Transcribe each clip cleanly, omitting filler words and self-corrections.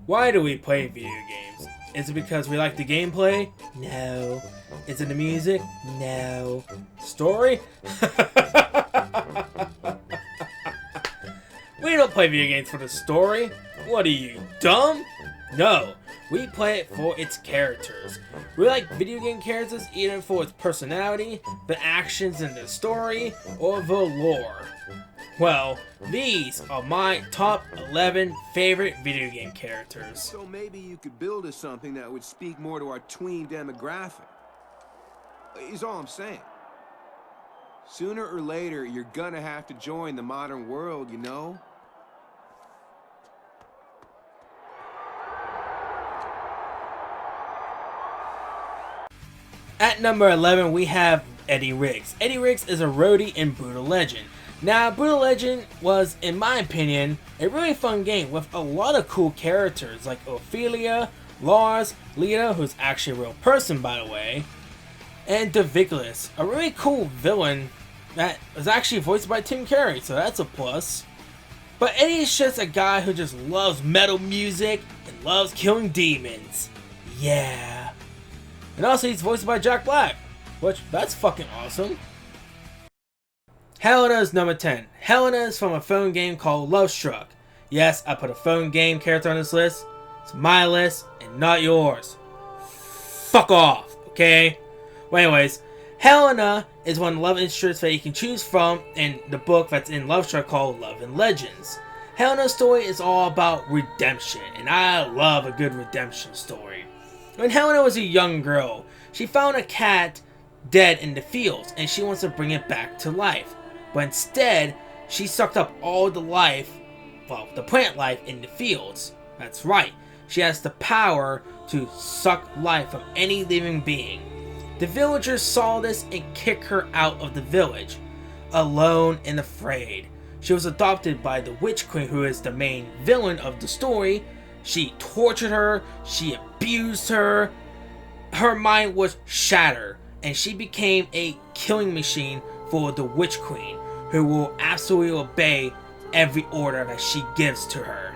Why do we play video games? Is it because we like the gameplay? No. Is it the music? No. Story? We don't play video games for the story. What are you, dumb? No. We play it for its characters. We like video game characters either for its personality, the actions in the story, or the lore. Well, these are my top 11 favorite video game characters. So maybe you could build us something that would speak more to our tween demographic. Is all I'm saying. Sooner or later, you're gonna have to join the modern world, you know? At number 11, we have Eddie Riggs. Eddie Riggs is a roadie in Brutal Legend. Now, Brutal Legend was, in my opinion, a really fun game with a lot of cool characters like Ophelia, Lars, Lita, who's actually a real person by the way, and Deviglis, a really cool villain that was actually voiced by Tim Curry, so that's a plus. But Eddie is just a guy who just loves metal music and loves killing demons. Yeah. And also he's voiced by Jack Black, which, that's fucking awesome. Helena is number 10. Helena is from a phone game called Love Struck. Yes, I put a phone game character on this list. It's my list and not yours. Fuck off, okay? Well, anyways, Helena is one of the love interests that you can choose from in the book that's in Love Struck called Love and Legends. Helena's story is all about redemption, and I love a good redemption story. When Helena was a young girl, she found a cat dead in the fields, and she wants to bring it back to life. But instead, she sucked up all the life, well, the plant life in the fields. That's right, she has the power to suck life from any living being. The villagers saw this and kicked her out of the village, alone and afraid. She was adopted by the Witch Queen, who is the main villain of the story. She tortured her, she abused her, her mind was shattered, and she became a killing machine for the Witch Queen, who will absolutely obey every order that she gives to her.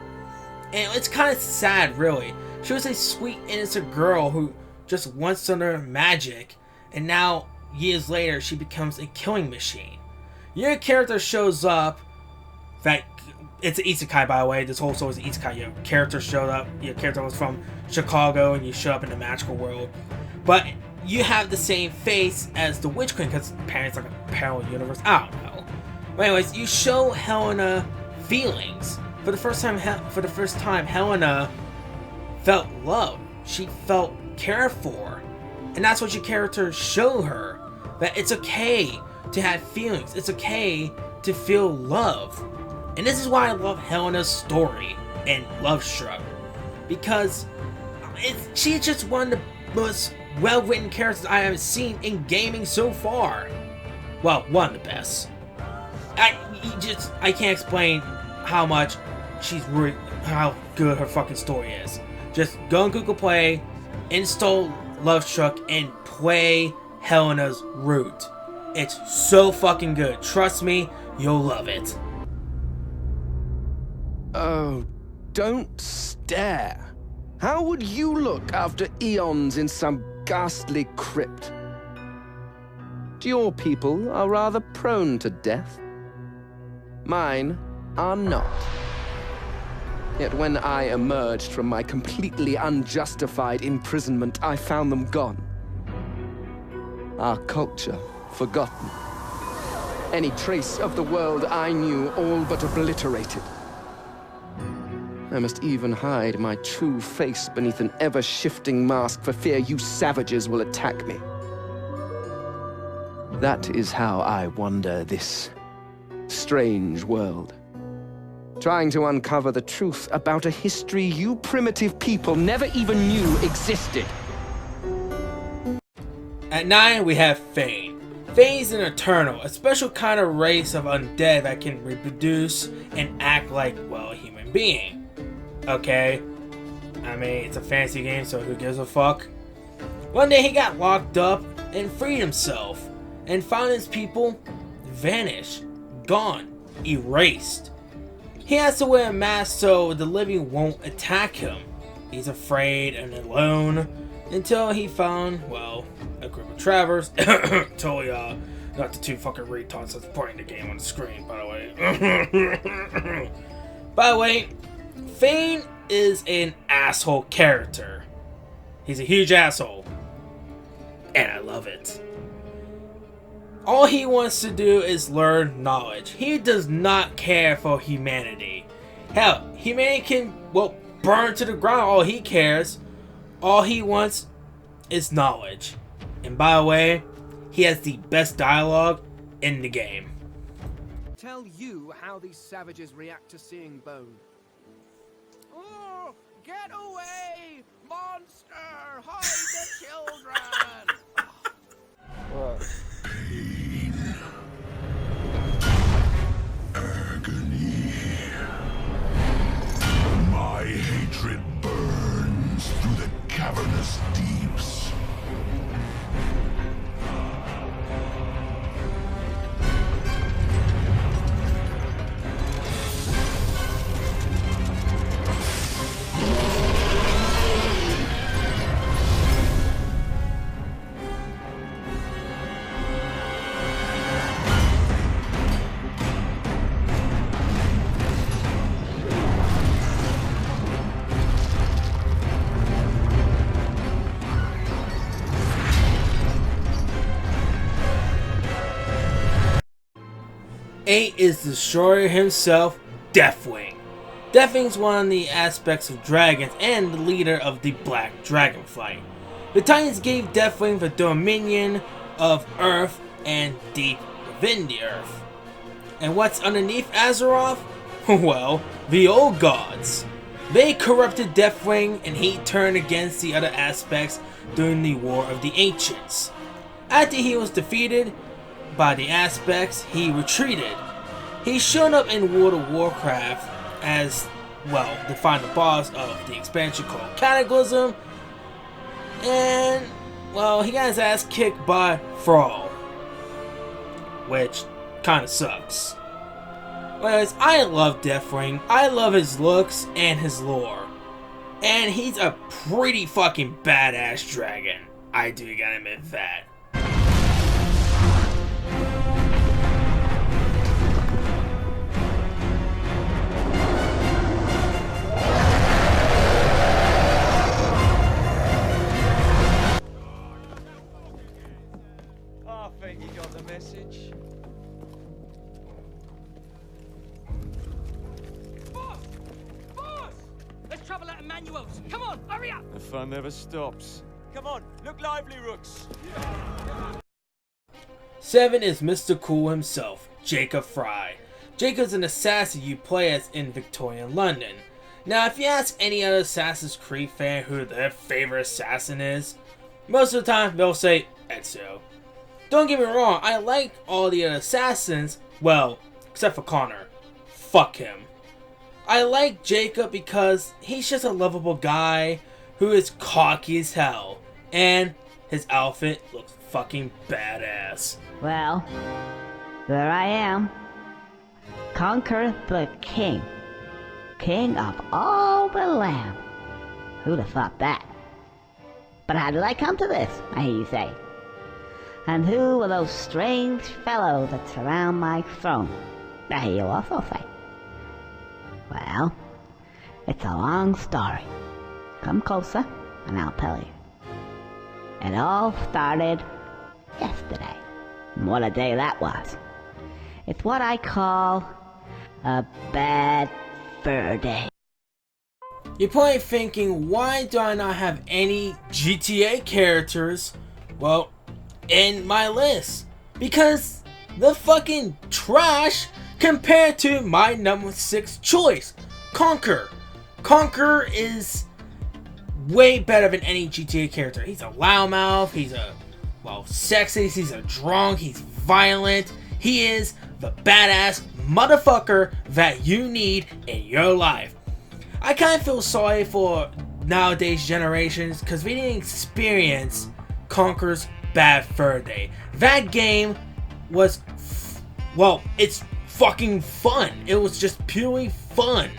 And it's kind of sad, really. She was a sweet, innocent girl who just wants to learn magic, and now, years later, she becomes a killing machine. Your character shows up, in fact, it's an isekai, by the way. This whole story is an isekai. Your character showed up, your character was from Chicago, and you show up in the magical world. But you have the same face as the Witch Queen, because apparently it's like a parallel universe. I don't know. But anyways, you show Helena feelings. For the first time, Helena felt love. She felt cared for. And that's what your characters show her. That it's okay to have feelings. It's okay to feel love. And this is why I love Helena's story in Love Struck. Because she's just one of the most well-written characters I have seen in gaming so far. Well, one of the best. I can't explain how much how good her fucking story is. Just go on Google Play, install Love Struck, and play Helena's Route. It's so fucking good. Trust me, you'll love it. Oh, don't stare. How would you look after eons in some ghastly crypt? Your people are rather prone to death. Mine are not. Yet when I emerged from my completely unjustified imprisonment, I found them gone. Our culture forgotten. Any trace of the world I knew all but obliterated. I must even hide my true face beneath an ever-shifting mask for fear you savages will attack me. That is how I wander this strange world, trying to uncover the truth about a history you primitive people never even knew existed. At 9, we have Fane. Fane is an Eternal, a special kind of race of undead that can reproduce and act like, well, a human being. Okay, I mean, it's a fantasy game, so who gives a fuck? One day he got locked up and freed himself, and found his people vanished, gone, erased. He has to wear a mask so the living won't attack him. He's afraid and alone until he found, well, a group of travelers. Totally, not the two fucking retards that's playing the game on the screen, by the way. By the way, Fane is an asshole character. He's a huge asshole. And I love it. All he wants to do is learn knowledge. He does not care for humanity. Hell, humanity can, well, burn to the ground. All he cares, all he wants is knowledge. And by the way, he has the best dialogue in the game. Tell you how these savages react to seeing bone. Oh, get away! Monster! Hide the children! Pain. Agony. My hatred burns through the cavernous deeps. Eight is the destroyer himself, Deathwing. Deathwing's one of the aspects of dragons and the leader of the Black Dragonflight. The Titans gave Deathwing the dominion of Earth and deep within the Earth. And what's underneath Azeroth? Well, the old gods. They corrupted Deathwing and he turned against the other aspects during the War of the Ancients. After he was defeated by the aspects, he retreated. He showed up in World of Warcraft as, well, the final boss of the expansion called Cataclysm, and, well, he got his ass kicked by Thrall, which kinda sucks. Whereas, I love Deathwing, I love his looks and his lore, and he's a pretty fucking badass dragon. I do gotta admit that. I think you got the message. Boss! Boss! Let's travel at Emmanuel's. Come on, hurry up! The fun never stops. Come on, look lively, Rooks. 7 is Mr. Cool himself, Jacob Fry. Jacob's an assassin you play as in Victorian London. Now, if you ask any other Assassin's Creed fan who their favorite assassin is, most of the time they'll say Ezio. Don't get me wrong, I like all the other assassins, well, except for Connor. Fuck him. I like Jacob because he's just a lovable guy who is cocky as hell, and his outfit looks fucking badass. Well, there I am. Conquer the king. King of all the land. Who'd have thought that? But how did I come to this, I hear you say? And who are those strange fellows that surround my throne? I hear you also say. Well, it's a long story. Come closer, and I'll tell you. It all started yesterday. And what a day that was. It's what I call a bad fur day. You're probably thinking, why do I not have any GTA characters, well, in my list? Because the fucking trash compared to my number 6 choice, Conquer. Conquer is way better than any GTA character. He's a loudmouth, he's a, well, sexy, he's a drunk, he's violent. He is the badass motherfucker that you need in your life. I kind of feel sorry for nowadays generations because we didn't experience Conquer's Bad Fur Day. That game was, well, it's fucking fun. It was just purely fun.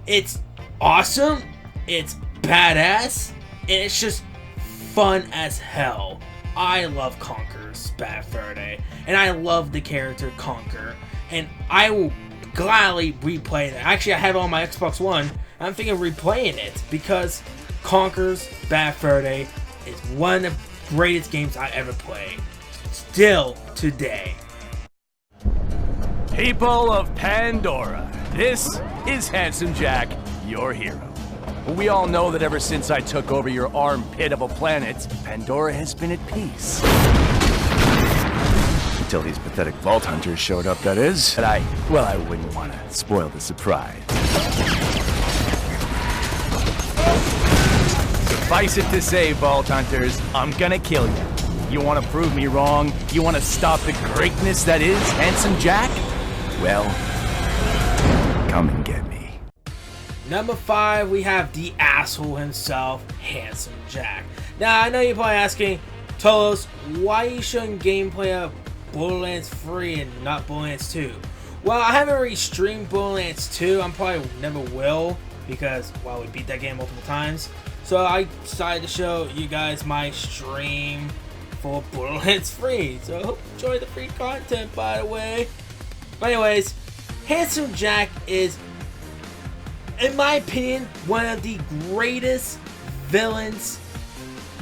It's awesome. It's badass, and it's just fun as hell. I love Conker's Bad Fur Day, and I love the character Conker, and I will gladly replay that. Actually, I have it on my Xbox One. I'm thinking of replaying it because Conker's Bad Fur Day is one of the greatest games I ever played. Still today. People of Pandora, this is Handsome Jack, your hero. We all know that ever since I took over your armpit of a planet, Pandora has been at peace. Until these pathetic Vault Hunters showed up, that is. But I wouldn't want to spoil the surprise. Suffice it to say, Vault Hunters, I'm gonna kill you. You want to prove me wrong? You want to stop the greatness that is Handsome Jack? Well, come and get me. Number 5, we have the asshole himself, Handsome Jack. Now, I know you're probably asking, Tolos, why are you showing gameplay of Borderlands 3 and not Borderlands 2? Well, I haven't really streamed Borderlands 2. I'm probably never will because, well, we beat that game multiple times. So I decided to show you guys my stream for Borderlands 3. So I hope you enjoy the free content, by the way. But anyways, Handsome Jack is, in my opinion, one of the greatest villains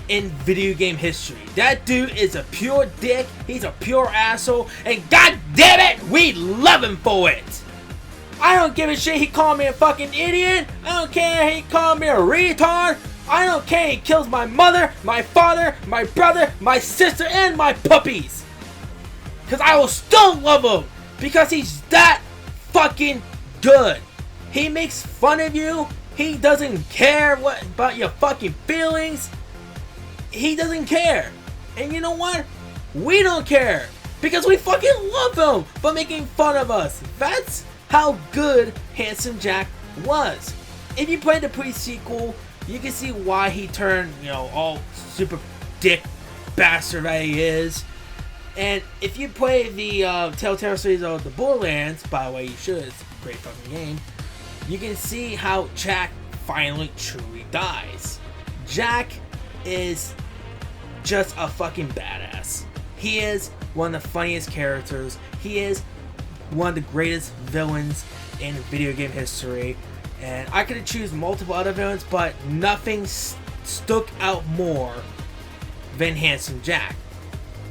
in video game history. That dude is a pure dick, he's a pure asshole, and god damn it, we love him for it! I don't give a shit he called me a fucking idiot, I don't care he called me a retard, I don't care he kills my mother, my father, my brother, my sister, and my puppies! Cause I will still love him! Because he's that fucking good! He makes fun of you, he doesn't care about your fucking feelings, he doesn't care. And you know what? We don't care. Because we fucking love him for making fun of us. That's how good Handsome Jack was. If you play the pre-sequel, you can see why he turned, all super dick bastard that he is. And if you play the Telltale series of the Borderlands, by the way, you should, it's a great fucking game, you can see how Jack finally truly dies. Jack is just a fucking badass. He is one of the funniest characters. He is one of the greatest villains in video game history. And I could choose multiple other villains, but nothing stuck out more than Handsome Jack.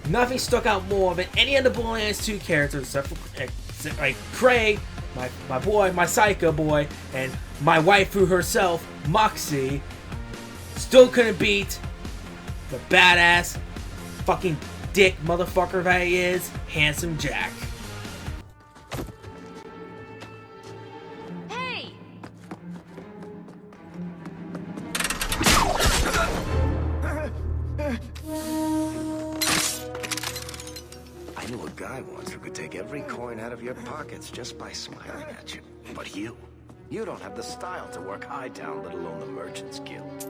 Nothing stuck out more than any of the Borderlands 2 characters except for like Craig, my boy, my psycho boy, and my waifu herself, Moxie. Still couldn't beat the badass fucking dick motherfucker that he is, Handsome Jack. Hey! I knew a guy once who could take every coin out of your pockets just by smiling at you. But you don't have the style to work Hightown, let alone the Merchants Guild.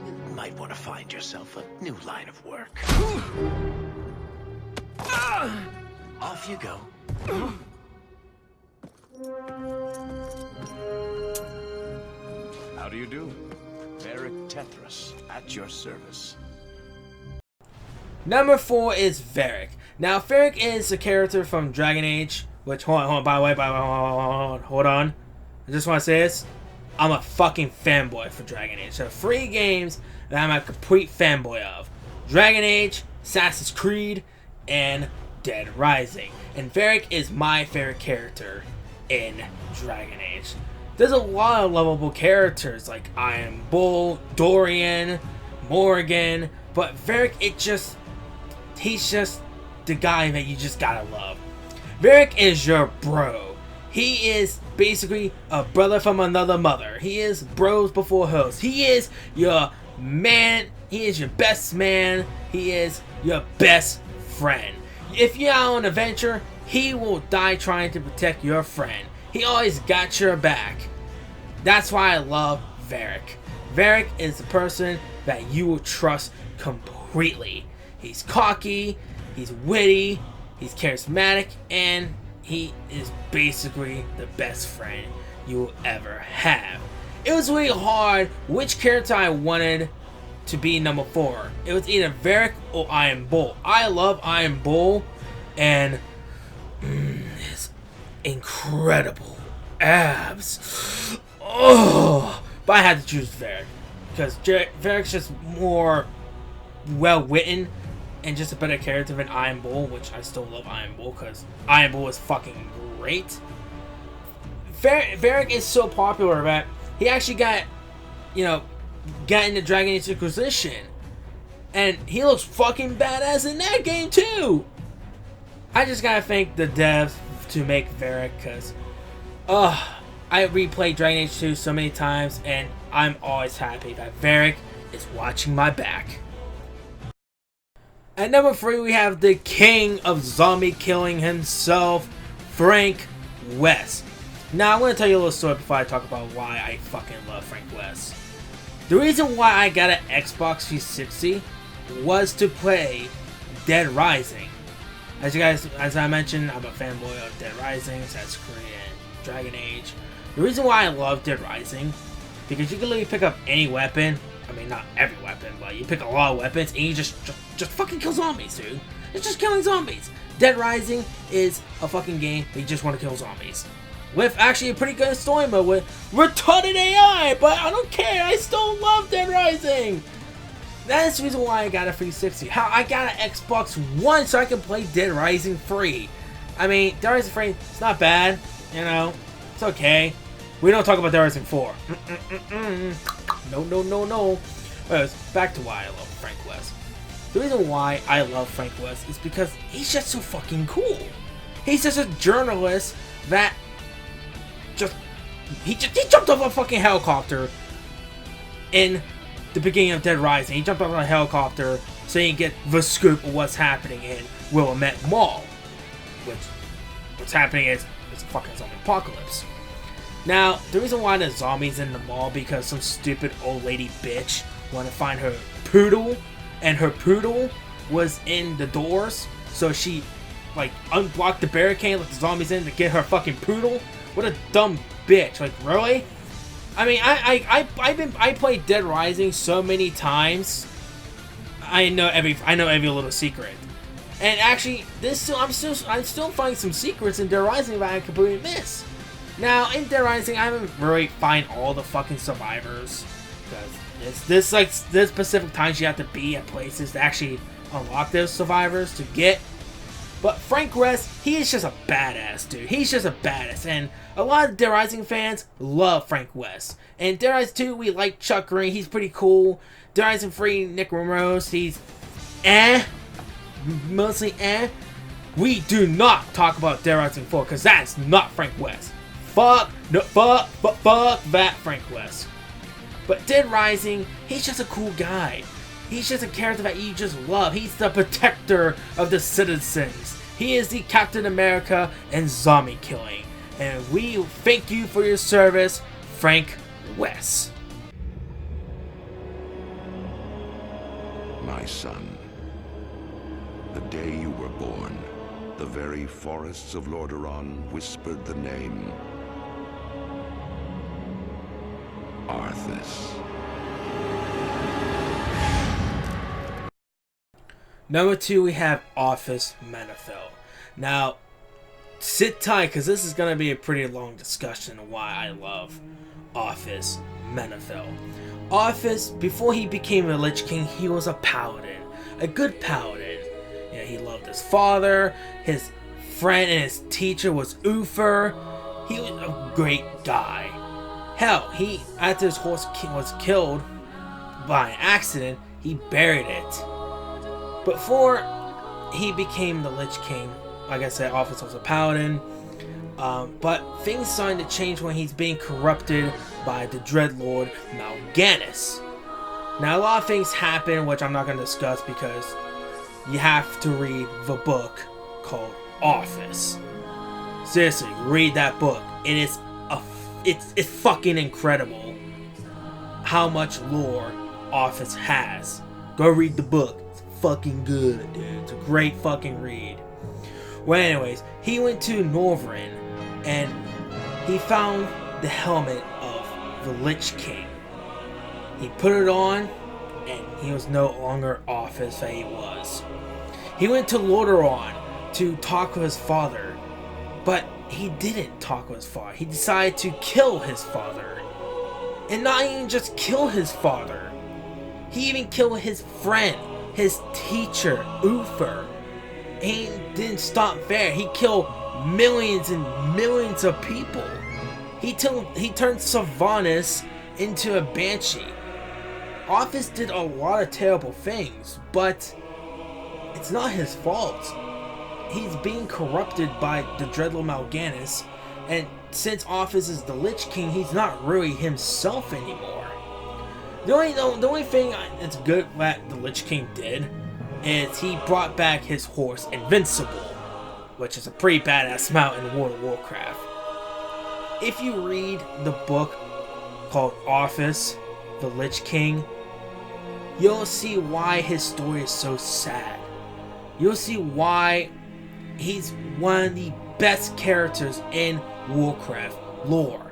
You might want to find yourself a new line of work. Off you go. How do you do? Merrick Tethras, at your service. Number 4 is Varric. Now, Varric is a character from Dragon Age, which, hold on, hold on. I just want to say this. I'm a fucking fanboy for Dragon Age. So 3 games that I'm a complete fanboy of. Dragon Age, Assassin's Creed, and Dead Rising. And Varric is my favorite character in Dragon Age. There's a lot of lovable characters like Iron Bull, Dorian, Morgan, but Varric, he's just the guy that you just gotta love. Varric is your bro. He is basically a brother from another mother. He is bros before hoes. He is your man. He is your best man. He is your best friend. If you're out on an adventure, he will die trying to protect your friend. He always got your back. That's why I love Varric. Varric is the person that you will trust completely. He's cocky, he's witty, he's charismatic, and he is basically the best friend you will ever have. It was really hard which character I wanted to be number 4. It was either Varric or Iron Bull. I love Iron Bull and his incredible abs. Oh, but I had to choose Varric because Varric's just more well-written and just a better character than Iron Bull, which I still love Iron Bull because Iron Bull is fucking great. Varric is so popular that he actually got into Dragon Age Inquisition, and he looks fucking badass in that game too. I just gotta thank the devs to make Varric because, I replayed Dragon Age 2 so many times, and I'm always happy that Varric is watching my back. At number 3, we have the king of zombie killing himself, Frank West. Now, I'm going to tell you a little story before I talk about why I fucking love Frank West. The reason why I got an Xbox 360 was to play Dead Rising. As I mentioned, I'm a fanboy of Dead Rising, Assassin's Creed, and Dragon Age. The reason why I love Dead Rising, because you can literally pick up any weapon. I mean, not every weapon, but you pick a lot of weapons and you just fucking kill zombies, dude. It's just killing zombies. Dead Rising is a fucking game that you just want to kill zombies. With actually a pretty good story mode with retarded AI, but I don't care. I still love Dead Rising. That is the reason why I got a 360. How I got an Xbox One so I can play Dead Rising free. I mean, Dead Rising free, it's not bad. You know, it's okay. We don't talk about Dead Rising 4. No. Anyways, back to why I love Frank West. The reason why I love Frank West is because he's just so fucking cool. He's just a journalist that he jumped off a fucking helicopter in the beginning of Dead Rising. He jumped off a helicopter so he can get the scoop of what's happening in Willamette Mall. Which, what's happening is it's a fucking zombie apocalypse. Now, the reason why there's zombies in the mall because some stupid old lady bitch wanted to find her poodle, and her poodle was in the doors, so she unblocked the barricade and let the zombies in to get her fucking poodle. What a dumb bitch! Like, really? I mean, I played Dead Rising so many times. I know every little secret, and actually, I'm still finding some secrets in Dead Rising that I completely miss. Now, in Dead Rising, I haven't really find all the fucking survivors, because there's specific times you have to be at places to actually unlock those survivors to get. But Frank West, he is just a badass, dude. He's just a badass, and a lot of Dead Rising fans love Frank West. And Dead Rising 2, we like Chuck Green, he's pretty cool. Dead Rising 3, Nick Ramos, he's mostly We do not talk about Dead Rising 4, because that's not Frank West. Fuck that Frank West. But Dead Rising, he's just a cool guy. He's just a character that you just love. He's the protector of the citizens. He is the Captain America and zombie killing. And we thank you for your service, Frank West. My son, the day you were born, the very forests of Lordaeron whispered the name Arthas. Number 2, we have Office Menethil. Now, sit tight, because this is going to be a pretty long discussion of why I love Office Menethil. Office, before he became a Lich King, he was a paladin. A good paladin. You know, he loved his father, his friend and his teacher was Uther. He was a great guy. Hell, after his horse was killed by an accident, he buried it. Before he became the Lich King, like I said, Office was a paladin. But things started to change when he's being corrupted by the Dreadlord Mal'Ganis. Now, a lot of things happen, which I'm not going to discuss because you have to read the book called Office. Seriously, read that book. It is it's fucking incredible how much lore Office has. Go read the book. It's fucking good, dude. It's a great fucking read. Well, anyways, he went to Northrend and he found the helmet of the Lich King. He put it on, and he was no longer Office that he was. He went to Lordaeron to talk with his father, but he didn't talk with his father. He decided to kill his father. And not even just kill his father. He even killed his friend, his teacher, Uther. And he didn't stop there. He killed millions and millions of people. He turned Sylvanas into a banshee. Office did a lot of terrible things, but it's not his fault. He's being corrupted by the Dreadlord Mal'Ganis, and since Office is the Lich King, he's not really himself anymore. The only thing that's good that the Lich King did is he brought back his horse Invincible, which is a pretty badass mount in World of Warcraft. If you read the book called Office, the Lich King, you'll see why his story is so sad. You'll see why he's one of the best characters in Warcraft lore.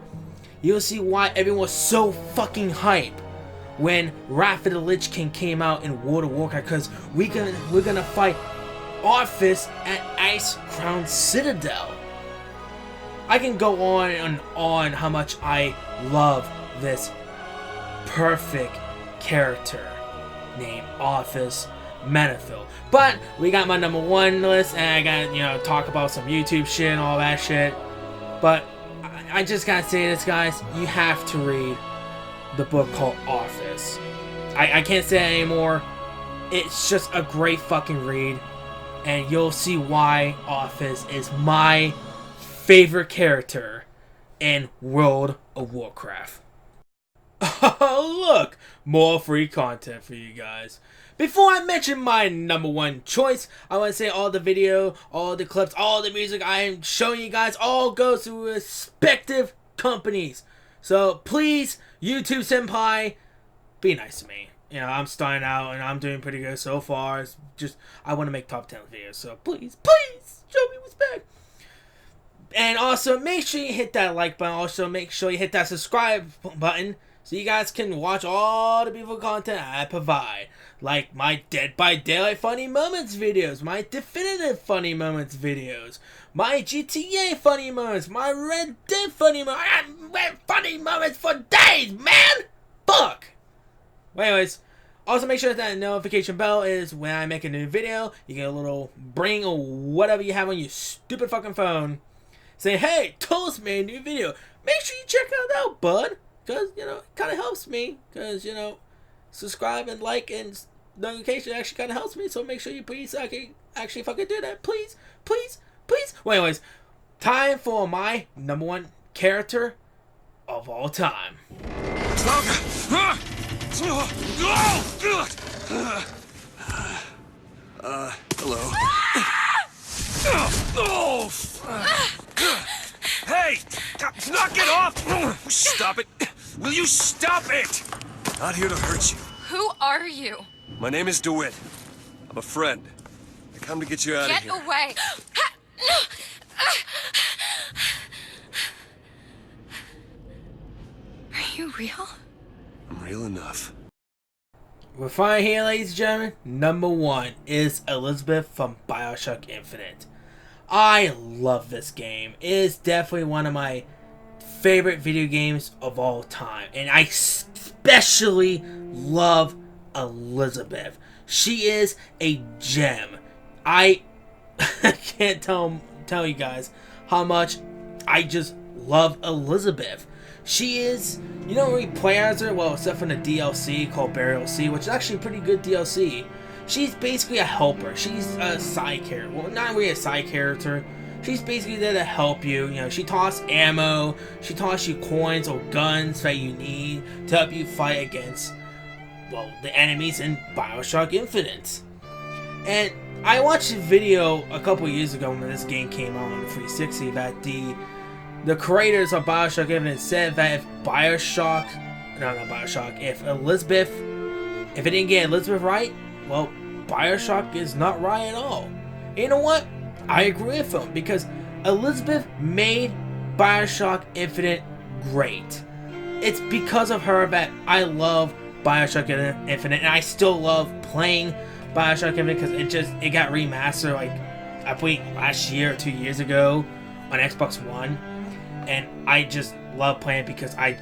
You'll see why everyone was so fucking hype when Wrath of the Lich King came out in World of Warcraft, because we're gonna fight Office at Ice Crown Citadel. I can go on and on how much I love this perfect character named Office Menethil. But we got my #1 list, and I gotta, talk about some YouTube shit and all that shit. But I just gotta say this, guys. You have to read the book called Office. I can't say it anymore. It's just a great fucking read. And you'll see why Office is my favorite character in World of Warcraft. Oh, look! More free content for you guys. Before I mention my #1 choice, I want to say all the video, all the clips, all the music I am showing you guys all goes to respective companies. So please, YouTube Senpai, be nice to me. I'm starting out and I'm doing pretty good so far. It's just, I want to make top 10 videos. So please, show me respect. And also, make sure you hit that like button. Also, make sure you hit that subscribe button so you guys can watch all the beautiful content I provide. Like my Dead by Daylight Funny Moments videos, my Definitive Funny Moments videos, my GTA Funny Moments, my Red Dead Funny Moments. I got funny moments for days, man! Fuck! Well, anyways, also make sure that notification bell is when I make a new video. You get a little ring or whatever you have on your stupid fucking phone. Say, hey, Tolos made a new video. Make sure you check it out, bud. Because, it kind of helps me. Because, subscribe and like and notification actually kind of helps me. So make sure you please actually fucking do that. Please. Well, anyways, time for my #1 character of all time. Hello. Hey! Knock it off! Stop it! Will you stop it? Not here to hurt you. Who are you? My name is DeWitt. I'm a friend. I come to get you out of here. Get away! Are you real? I'm real enough. We're fine here, ladies and gentlemen. #1 is Elizabeth from BioShock Infinite. I love this game. It is definitely one of my favorite video games of all time. And I especially love Elizabeth. She is a gem. I can't tell you guys how much I just love Elizabeth. She is, you don't really play as her, well, except for the DLC called Burial Sea, which is actually a pretty good DLC. She's basically a helper. She's a side character. Well, not really a side character. She's basically there to help you. She tosses ammo. She tosses you coins or guns that you need to help you fight against, well, the enemies in BioShock Infinite. And I watched a video a couple years ago when this game came out on the 360 that the creators of BioShock Infinite said that if if it didn't get Elizabeth right, well, BioShock is not right at all. And you know what? I agree with them, because Elizabeth made BioShock Infinite great. It's because of her that I love BioShock Infinite, and I still love playing BioShock Infinite because it got remastered like I played last year or 2 years ago on Xbox One, and I just love playing it because I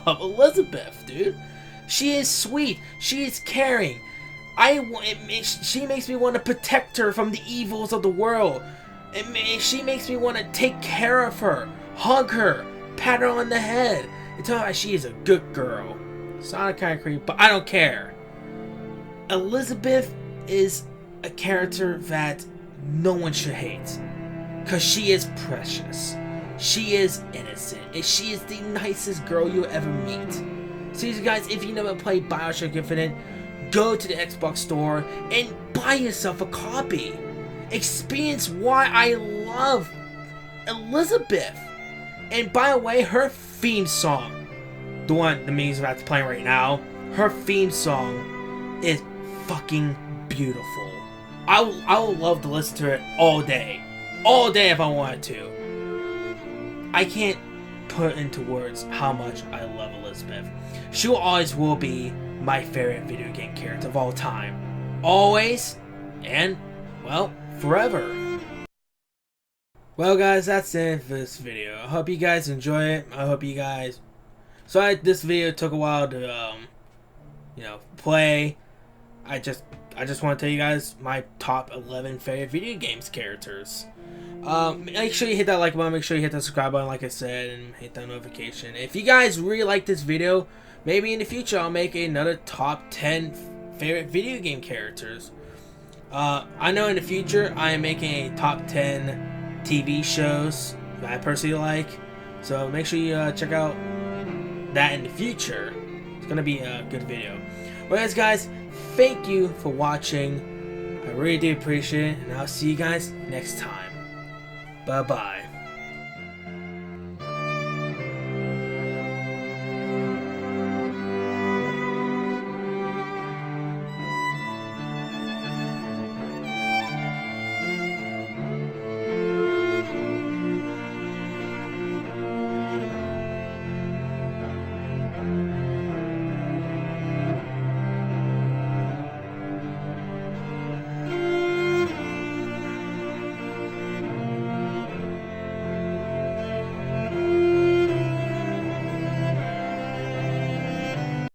love Elizabeth, dude. She is sweet. She is caring. She makes me want to protect her from the evils of the world. She makes me want to take care of her, hug her, pat her on the head, and tell her she is a good girl. Sounded kind of creepy, but I don't care. Elizabeth is a character that no one should hate, because she is precious. She is innocent, and she is the nicest girl you'll ever meet. So you guys, if you never played BioShock Infinite, go to the Xbox store and buy yourself a copy. Experience why I love Elizabeth. And by the way, her theme song, the music that's playing right now, her theme song is fucking beautiful. I would love to listen to it all day if I wanted to. I can't put into words how much I love Elizabeth. She always will be my favorite video game character of all time. Always, and, well, forever. Well guys, that's it for this video. I hope you guys enjoy it. I hope you guys... Sorry this video took a while to, play. I just want to tell you guys my top 11 favorite video games characters. Make sure you hit that like button, make sure you hit that subscribe button like I said, and hit that notification. If you guys really like this video, maybe in the future I'll make another top 10 favorite video game characters. I know in the future I am making a top 10 TV shows that I personally like, so make sure you check out that in the future. It's gonna be a good video. Well guys, thank you for watching. I really do appreciate it, and I'll see you guys next time. Bye bye.